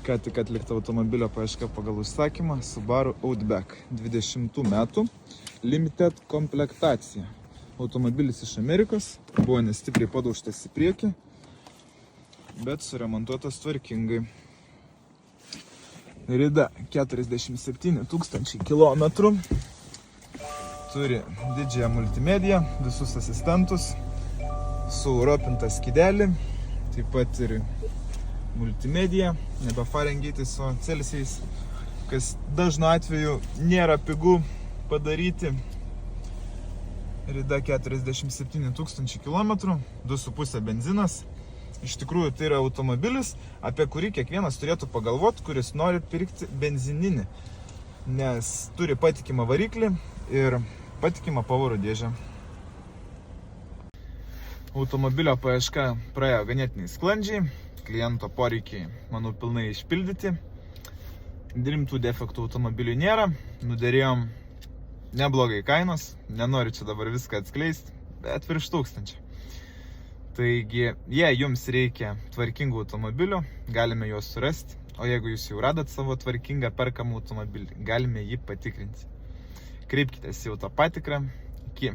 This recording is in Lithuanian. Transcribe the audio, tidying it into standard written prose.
Ką tik atlikta automobilio paieška pagal užsakymą Subaru Outback 20 metų limited komplektacija. Automobilis iš Amerikos, buvo nestipriai padaužtas į priekį, bet suremontuotas tvarkingai. Rida 47 000 kilometrų, turi didžiąją multimediją, visus asistentus, sueuropintą skydelį, taip pat ir multimedija, nebe Fahrenheit, o Celsius, kas dažnu atveju nėra pigu padaryti. Rida 47 000 km, 2,5 benzinas. Iš tikrųjų, tai yra automobilis, apie kurį kiekvienas turėtų pagalvoti, kuris nori pirkti benzininį, nes turi patikimą variklį ir patikimą pavarų dėžę. Automobilio paieška praėjo ganėtinai sklandžiai, kliento poreikiai, manau, pilnai išpildyti. Rimtų defektų automobilių nėra, nuderėjom neblogai kainos, nenoriu čia dabar viską atskleisti, bet virš 1000. Taigi, jei jums reikia tvarkingų automobilių, galime juos surasti, o jeigu jūs jau radat savo tvarkingą perkamą automobilį, galime jį patikrinti. Kreipkitės į autopatikrą. Iki.